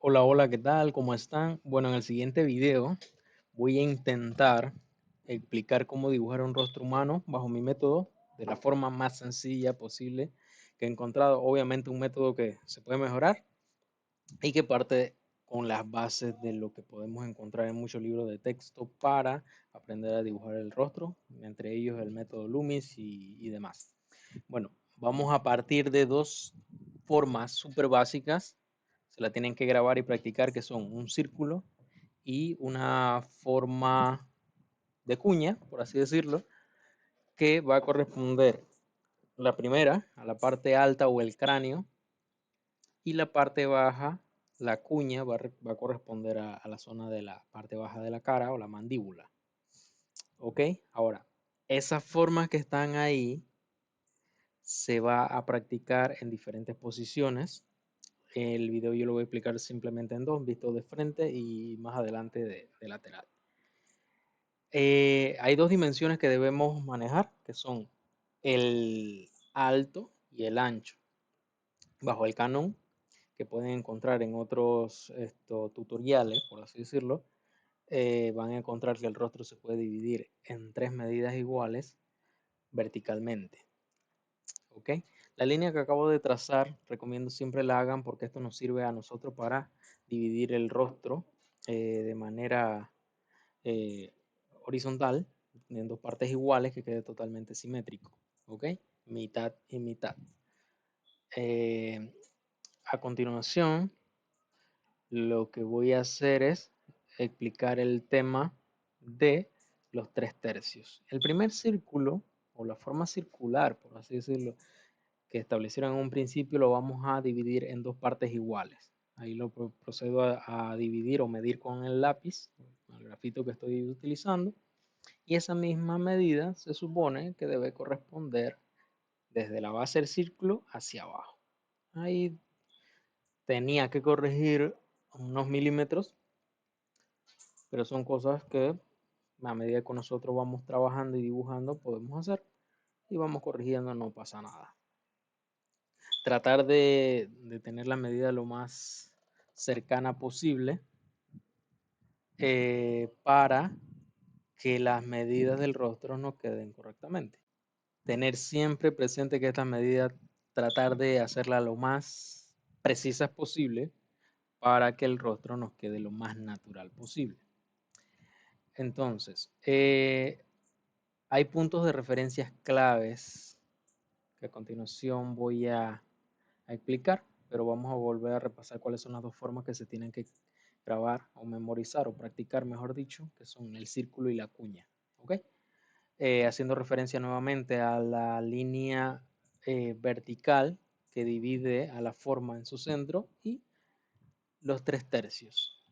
Hola, hola, ¿qué tal? ¿Cómo están? Bueno, en el siguiente video voy a intentar explicar cómo dibujar un rostro humano bajo mi método de la forma más sencilla posible que he encontrado. Obviamente un método que se puede mejorar y que parte con las bases de lo que podemos encontrar en muchos libros de texto para aprender a dibujar el rostro, entre ellos el método Loomis y demás. Bueno, vamos a partir de dos formas súper básicas. Se la tienen que grabar y practicar, que son un círculo y una forma de cuña, por así decirlo, que va a corresponder la primera a la parte alta o el cráneo y la parte baja, la cuña, va a corresponder a la zona de la parte baja de la cara o la mandíbula. ¿Ok? Ahora, esas formas que están ahí se va a practicar en diferentes posiciones. El video yo lo voy a explicar simplemente en dos, visto de frente y más adelante de lateral. Hay dos dimensiones que debemos manejar, que son el alto y el ancho. Bajo el canon, que pueden encontrar en otros tutoriales, por así decirlo, van a encontrar que el rostro se puede dividir en tres medidas iguales verticalmente. ¿Ok? La línea que acabo de trazar, recomiendo siempre la hagan porque esto nos sirve a nosotros para dividir el rostro de manera eh, horizontal, en dos partes iguales, que quede totalmente simétrico. ¿Ok? Mitad y mitad. Eh, a continuación, lo que voy a hacer es explicar el tema de los tres tercios. El primer círculo, o la forma circular, por así decirlo, que establecieron en un principio, lo vamos a dividir en dos partes iguales. Ahí lo procedo a dividir o medir con el lápiz, el grafito que estoy utilizando, y esa misma medida se supone que debe corresponder desde la base del círculo hacia abajo. Ahí tenía que corregir unos milímetros, pero son cosas que a medida que nosotros vamos trabajando y dibujando podemos hacer y vamos corrigiendo, no pasa nada. Tratar de tener la medida lo más cercana posible para que las medidas del rostro no queden correctamente. Tener siempre presente que estas medidas, tratar de hacerlas lo más precisas posible para que el rostro nos quede lo más natural posible. Entonces, hay puntos de referencias claves que a continuación voy a explicar, pero vamos a volver a repasar cuáles son las dos formas que se tienen que grabar o memorizar o practicar, mejor dicho, que son el círculo y la cuña. ¿Ok? Haciendo referencia nuevamente a la línea vertical que divide a la forma en su centro y los tres tercios.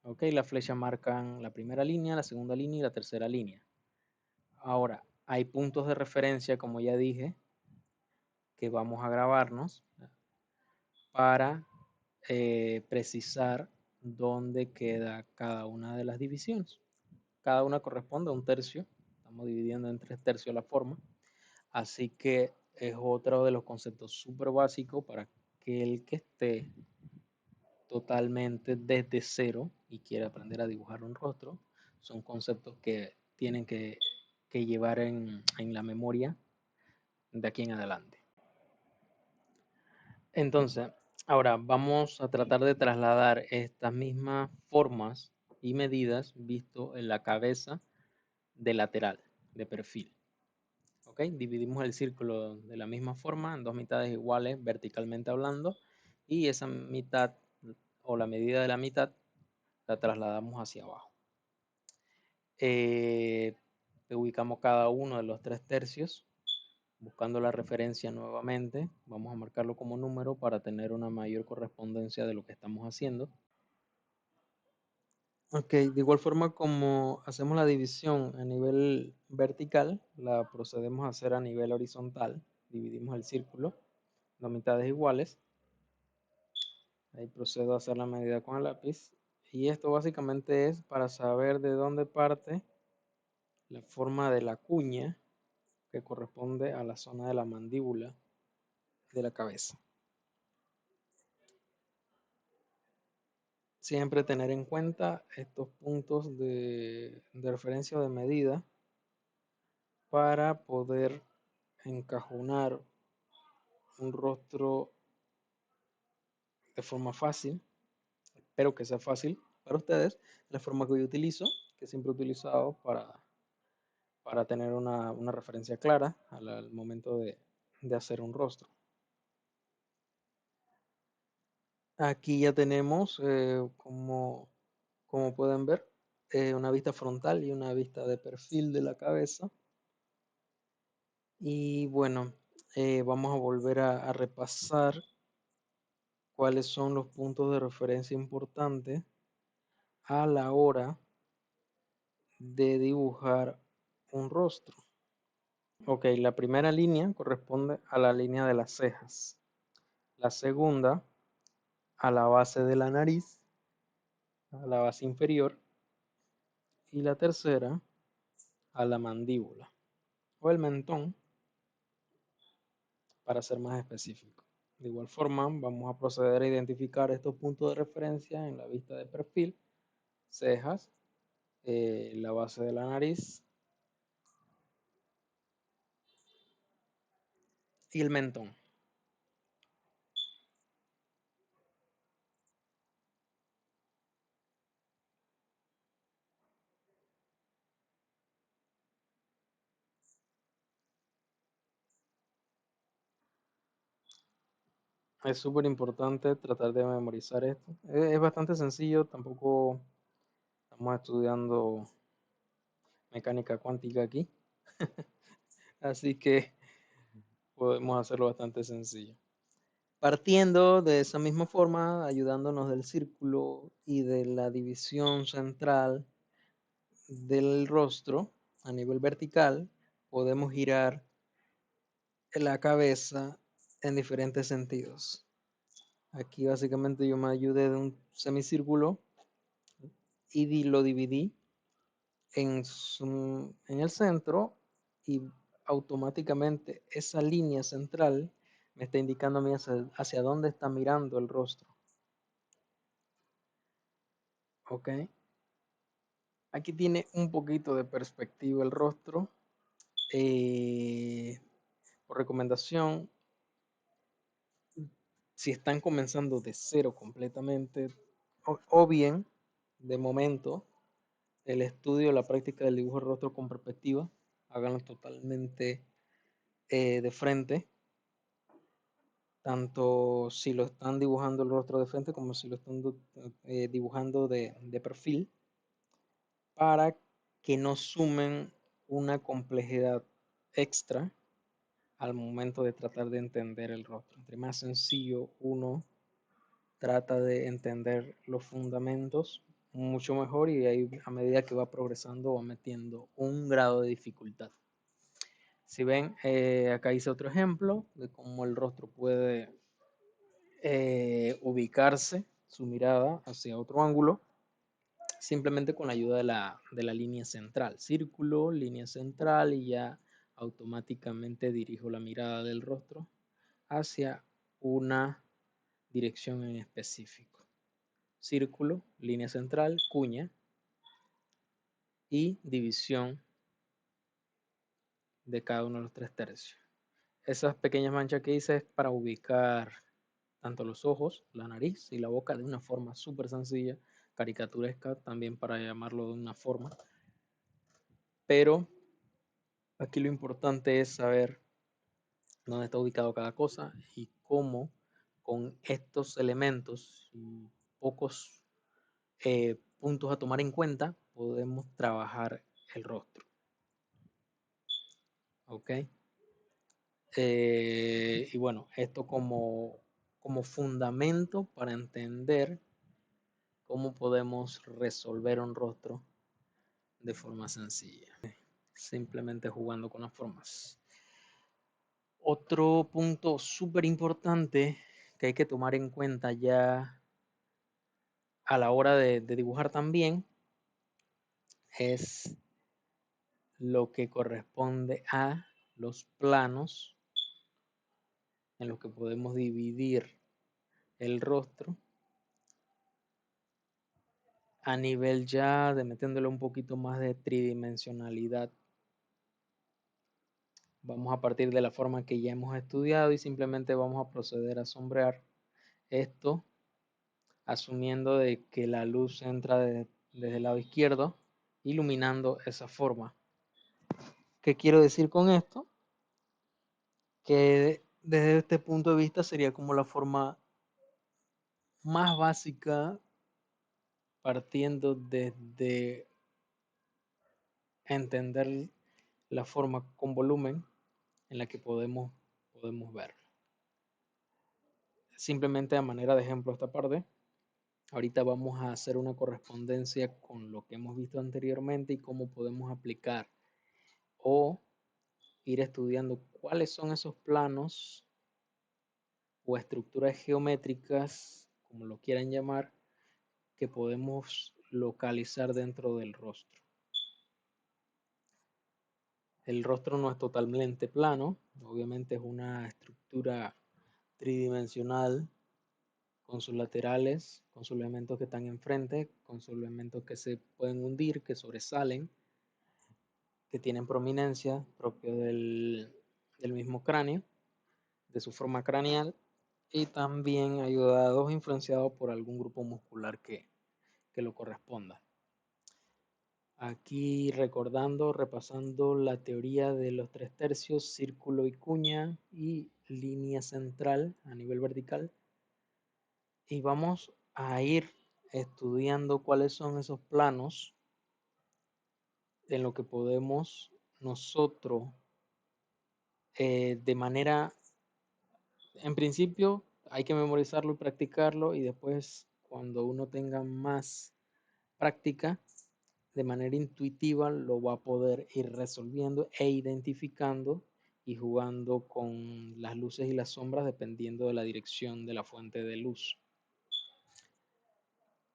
¿Ok? La flecha marcan la primera línea, la segunda línea y la tercera línea. Ahora, hay puntos de referencia, como ya dije, que vamos a grabarnos para precisar dónde queda cada una de las divisiones. Cada una corresponde a un tercio. Estamos dividiendo en tres tercios la forma. Así que es otro de los conceptos súper básicos para que el que esté totalmente desde cero y quiere aprender a dibujar un rostro. Son conceptos que tienen que llevar en la memoria de aquí en adelante. Entonces, ahora vamos a tratar de trasladar estas mismas formas y medidas visto en la cabeza de lateral, de perfil. ¿Ok? Dividimos el círculo de la misma forma en dos mitades iguales verticalmente hablando y esa mitad o la medida de la mitad la trasladamos hacia abajo. Eh, ubicamos cada uno de los tres tercios buscando la referencia nuevamente. Vamos a marcarlo como número para tener una mayor correspondencia de lo que estamos haciendo. Ok, de igual forma como hacemos la división a nivel vertical, la procedemos a hacer a nivel horizontal. Dividimos el círculo, las mitades iguales. Ahí procedo a hacer la medida con el lápiz. Y esto básicamente es para saber de dónde parte la forma de la cuña que corresponde a la zona de la mandíbula de la cabeza. Siempre tener en cuenta estos puntos de referencia o de medida para poder encajonar un rostro de forma fácil. Espero que sea fácil para ustedes. La forma que yo utilizo, que siempre he utilizado para tener una referencia clara al momento de hacer un rostro. Aquí ya tenemos, como pueden ver, una vista frontal y una vista de perfil de la cabeza. Y bueno, vamos a volver a repasar cuáles son los puntos de referencia importantes a la hora de dibujar un rostro. Ok, la primera línea corresponde a la línea de las cejas. La segunda a la base de la nariz, a la base inferior. Y la tercera a la mandíbula o el mentón, para ser más específico. De igual forma, vamos a proceder a identificar estos puntos de referencia en la vista de perfil, cejas, la base de la nariz y el mentón. Es súper importante tratar de memorizar esto. Es bastante sencillo, tampoco estamos estudiando mecánica cuántica aquí, así que podemos hacerlo bastante sencillo. Partiendo de esa misma forma, ayudándonos del círculo y de la división central del rostro a nivel vertical, podemos girar la cabeza en diferentes sentidos. Aquí básicamente yo me ayudé de un semicírculo y lo dividí en el centro, y automáticamente esa línea central me está indicando a mí hacia dónde está mirando el rostro. ¿Ok? Aquí tiene un poquito de perspectiva el rostro. Eh, por recomendación, si están comenzando de cero completamente, o bien, de momento, el estudio, la práctica del dibujo de rostro con perspectiva, háganlo totalmente de frente, tanto si lo están dibujando el rostro de frente como si lo están dibujando de perfil, para que no sumen una complejidad extra al momento de tratar de entender el rostro. Entre más sencillo uno trata de entender los fundamentos, mucho mejor, y ahí a medida que va progresando va metiendo un grado de dificultad. Si ven, acá hice otro ejemplo de cómo el rostro puede ubicarse su mirada hacia otro ángulo, simplemente con la ayuda de la línea central. Círculo, línea central, y ya automáticamente dirijo la mirada del rostro hacia una dirección en específico. Círculo, línea central, cuña y división de cada uno de los 3/3. Esas pequeñas manchas que hice es para ubicar tanto los ojos, la nariz y la boca de una forma súper sencilla, caricaturesca también, para llamarlo de una forma. Pero aquí lo importante es saber dónde está ubicado cada cosa y cómo con estos elementos y pocos puntos a tomar en cuenta podemos trabajar el rostro. ¿Ok? Y bueno, esto como fundamento para entender cómo podemos resolver un rostro de forma sencilla, simplemente jugando con las formas. Otro punto súper importante que hay que tomar en cuenta ya a la hora de dibujar también es lo que corresponde a los planos en los que podemos dividir el rostro a nivel ya de metiéndole un poquito más de tridimensionalidad, vamos a partir de la forma que ya hemos estudiado y simplemente vamos a proceder a sombrear esto, asumiendo de que la luz entra desde el lado izquierdo, iluminando esa forma. ¿Qué quiero decir con esto? Que desde este punto de vista sería como la forma más básica, partiendo desde entender la forma con volumen en la que podemos ver. Simplemente a manera de ejemplo esta parte, ahorita vamos a hacer una correspondencia con lo que hemos visto anteriormente y cómo podemos aplicar o ir estudiando cuáles son esos planos o estructuras geométricas, como lo quieran llamar, que podemos localizar dentro del rostro. El rostro no es totalmente plano, obviamente es una estructura tridimensional con sus laterales, con sus elementos que están enfrente, con sus elementos que se pueden hundir, que sobresalen, que tienen prominencia propio del mismo cráneo, de su forma craneal, y también ayudados, influenciados por algún grupo muscular que lo corresponda. Aquí recordando, repasando la teoría de los 3/3, círculo y cuña y línea central a nivel vertical. Y vamos a ir estudiando cuáles son esos planos en lo que podemos nosotros de manera, en principio hay que memorizarlo y practicarlo y después cuando uno tenga más práctica, de manera intuitiva lo va a poder ir resolviendo e identificando y jugando con las luces y las sombras dependiendo de la dirección de la fuente de luz.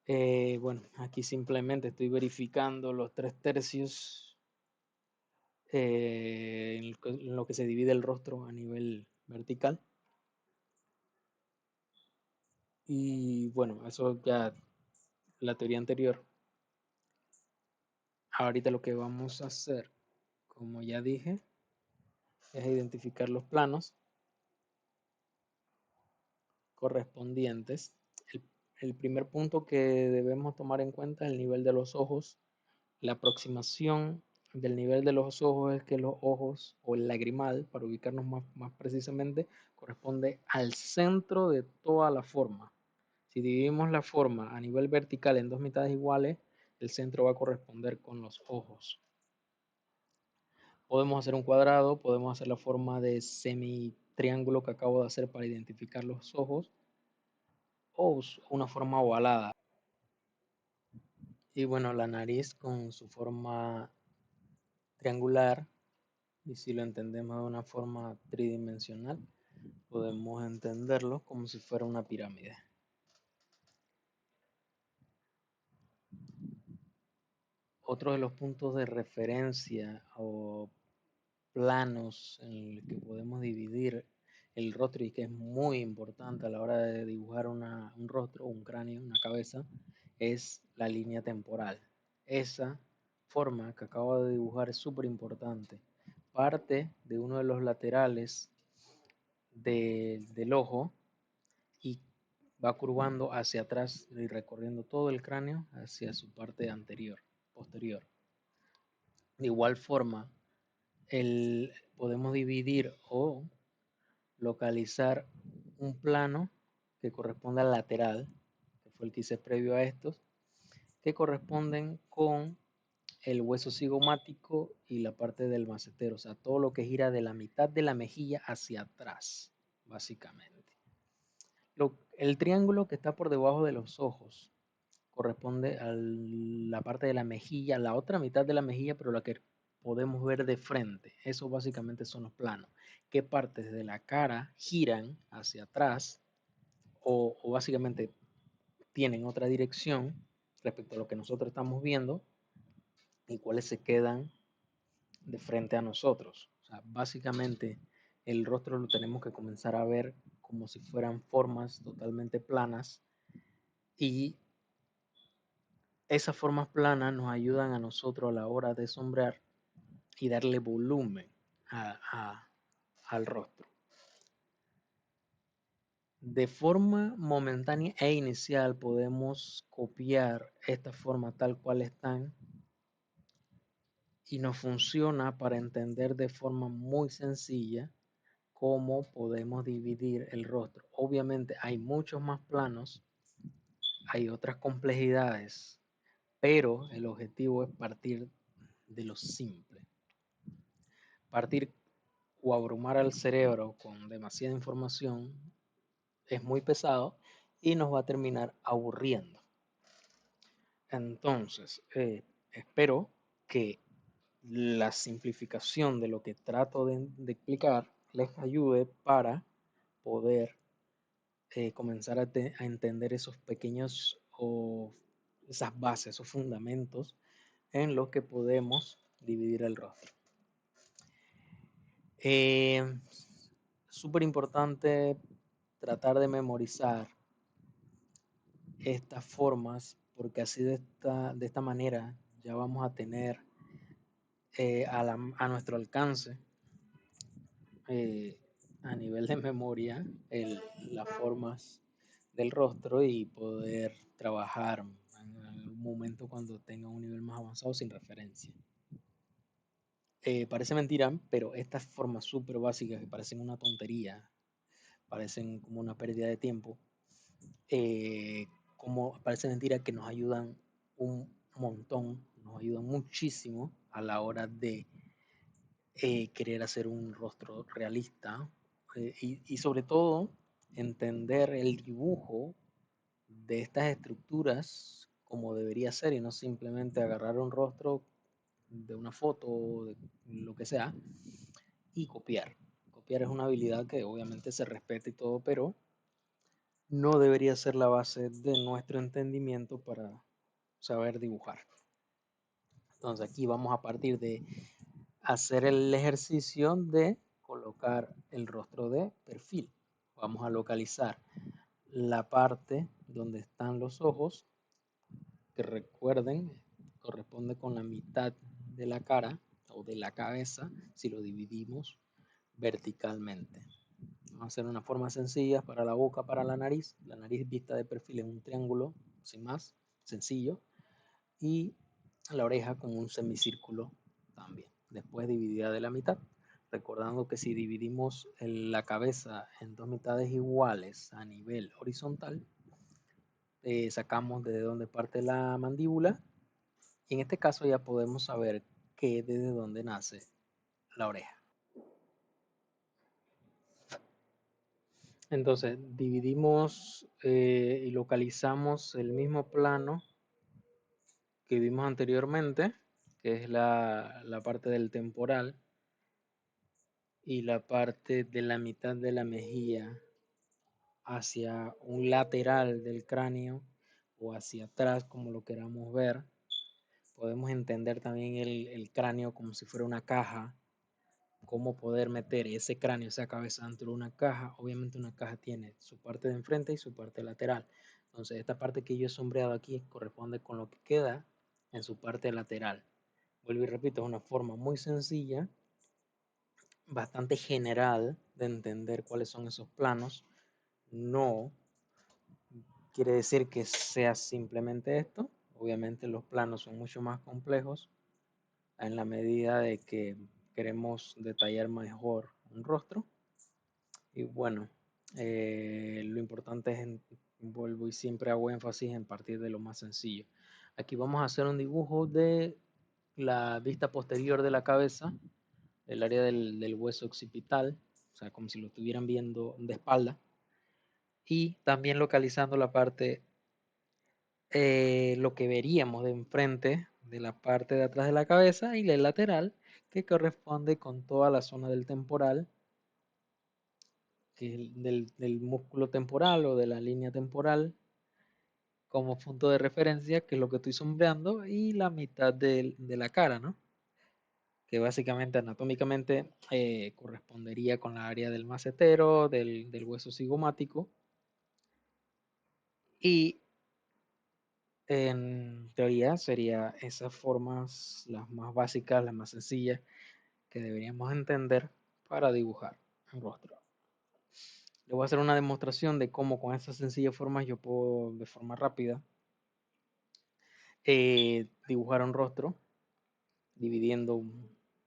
Bueno, aquí simplemente estoy verificando los 3/3 en lo que se divide el rostro a nivel vertical. Y bueno, eso ya la teoría anterior. Ahorita lo que vamos a hacer, como ya dije, es identificar los planos correspondientes. El, el primer punto que debemos tomar en cuenta es el nivel de los ojos. La aproximación del nivel de los ojos es que los ojos, o el lagrimal, para ubicarnos más precisamente, corresponde al centro de toda la forma. Si dividimos la forma a nivel vertical en dos mitades iguales, el centro va a corresponder con los ojos. Podemos hacer un cuadrado, podemos hacer la forma de semitriángulo que acabo de hacer para identificar los ojos, o una forma ovalada. Y bueno, la nariz con su forma triangular, y si lo entendemos de una forma tridimensional, podemos entenderlo como si fuera una pirámide. Otro de los puntos de referencia o planos en el que podemos dividir el rostro y que es muy importante a la hora de dibujar un rostro, un cráneo, una cabeza, es la línea temporal. Esa forma que acabo de dibujar es súper importante. Parte de uno de los laterales del ojo y va curvando hacia atrás y recorriendo todo el cráneo hacia su parte anterior, posterior. De igual forma, podemos dividir o localizar un plano que corresponde al lateral, que fue el que hice previo a estos, que corresponden con el hueso cigomático y la parte del macetero, o sea, todo lo que gira de la mitad de la mejilla hacia atrás, básicamente. El triángulo que está por debajo de los ojos corresponde a la parte de la mejilla, la otra mitad de la mejilla, pero la que podemos ver de frente. Eso básicamente son los planos. ¿Qué partes de la cara giran hacia atrás o básicamente tienen otra dirección respecto a lo que nosotros estamos viendo y cuáles se quedan de frente a nosotros? O sea, básicamente el rostro lo tenemos que comenzar a ver como si fueran formas totalmente planas y Esas formas planas nos ayudan a nosotros a la hora de sombrear y darle volumen al rostro. De forma momentánea e inicial podemos copiar esta forma tal cual están y nos funciona para entender de forma muy sencilla cómo podemos dividir el rostro. Obviamente hay muchos más planos, hay otras complejidades, pero el objetivo es partir de lo simple. Partir o abrumar al cerebro con demasiada información es muy pesado y nos va a terminar aburriendo. Entonces, espero que la simplificación de lo que trato de explicar les ayude para poder comenzar a entender esos pequeños o esas bases, esos fundamentos en los que podemos dividir el rostro. Súper importante tratar de memorizar estas formas porque así de esta manera ya vamos a tener a nuestro alcance eh, a nivel de memoria las formas del rostro y poder trabajar en algún momento cuando tenga un nivel más avanzado sin referencia. Parece mentira, pero estas formas súper básicas que parecen una tontería, parecen como una pérdida de tiempo, como parece mentira que nos ayudan un montón, nos ayudan muchísimo a la hora de querer hacer un rostro realista y sobre todo entender el dibujo de estas estructuras como debería ser y no simplemente agarrar un rostro de una foto o de lo que sea y copiar. Copiar es una habilidad que obviamente se respeta y todo, pero no debería ser la base de nuestro entendimiento para saber dibujar. Entonces aquí vamos a partir de hacer el ejercicio de colocar el rostro de perfil. Vamos a localizar la parte donde están los ojos, que recuerden corresponde con la mitad de la cara o de la cabeza si lo dividimos verticalmente. Vamos a hacer una forma sencilla para la boca, para la nariz. La nariz vista de perfil en un triángulo, sin más, sencillo. Y la oreja con un semicírculo también. Después dividida de la mitad. Recordando que si dividimos la cabeza en dos mitades iguales a nivel horizontal, sacamos desde donde parte la mandíbula. Y en este caso ya podemos saber que desde donde nace la oreja. Entonces, dividimos y localizamos el mismo plano que vimos anteriormente, que es la parte del temporal y la parte de la mitad de la mejilla hacia un lateral del cráneo o hacia atrás, como lo queramos ver. Podemos entender también el cráneo como si fuera una caja, cómo poder meter ese cráneo, esa cabeza dentro de una caja. Obviamente una caja tiene su parte de enfrente y su parte lateral. Entonces esta parte que yo he sombreado aquí corresponde con lo que queda en su parte lateral. Vuelvo y repito, es una forma muy sencilla, bastante general de entender cuáles son esos planos. No quiere decir que sea simplemente esto. Obviamente los planos son mucho más complejos en la medida de que queremos detallar mejor un rostro. Y bueno, lo importante es, vuelvo y siempre hago énfasis en partir de lo más sencillo. Aquí vamos a hacer un dibujo de la vista posterior de la cabeza, el área del hueso occipital, o sea, como si lo estuvieran viendo de espalda. Y también localizando la parte, lo que veríamos de enfrente de la parte de atrás de la cabeza y el lateral, que corresponde con toda la zona del temporal, que es del músculo temporal o de la línea temporal como punto de referencia, que es lo que estoy sombreando, y la mitad de la cara, ¿no? Que básicamente anatómicamente correspondería con la área del macetero, del hueso cigomático. Y teoría sería esas formas las más básicas, las más sencillas que deberíamos entender para dibujar un rostro. Le voy a hacer una demostración de cómo con esas sencillas formas yo puedo de forma rápida dibujar un rostro, dividiendo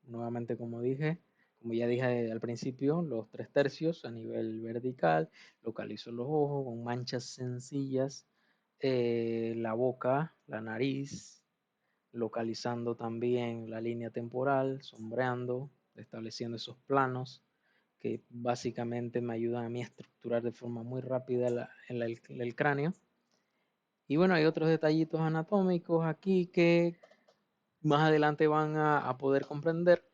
nuevamente como dije, como ya dije al principio, los 3/3 a nivel vertical, localizo los ojos con manchas sencillas, la boca, la nariz, localizando también la línea temporal, sombreando, estableciendo esos planos que básicamente me ayudan a mí a estructurar de forma muy rápida el cráneo. Y bueno, hay otros detallitos anatómicos aquí que más adelante van a poder comprender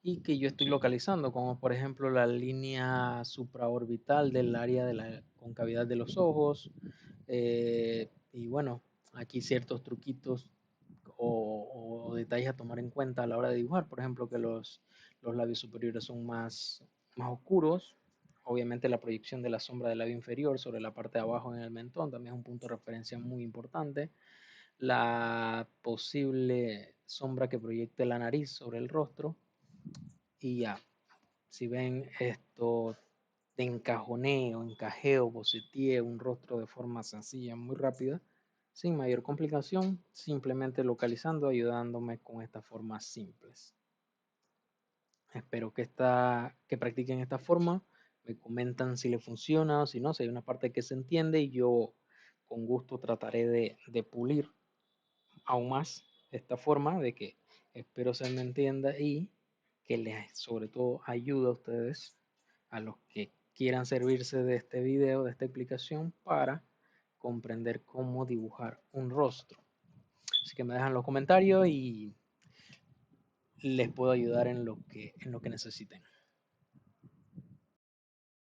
y que yo estoy localizando, como por ejemplo la línea supraorbital del área de la concavidad de los ojos. Y bueno, aquí ciertos truquitos o detalles a tomar en cuenta a la hora de dibujar. Por ejemplo, que los labios superiores son más oscuros. Obviamente la proyección de la sombra del labio inferior sobre la parte de abajo en el mentón también es un punto de referencia muy importante. La posible sombra que proyecte la nariz sobre el rostro. Y ya, si ven esto de encajoneo, encajeo, boceteo un rostro de forma sencilla, muy rápida, sin mayor complicación, simplemente localizando, ayudándome con estas formas simples. Espero que practiquen esta forma, me comentan si les funciona o si no, si hay una parte que se entiende y yo con gusto trataré de pulir aún más esta forma de que espero se me entienda y que les sobre todo ayude a ustedes, a los que quieran servirse de este video, de esta explicación para comprender cómo dibujar un rostro. Así que me dejan los comentarios y les puedo ayudar en lo que necesiten.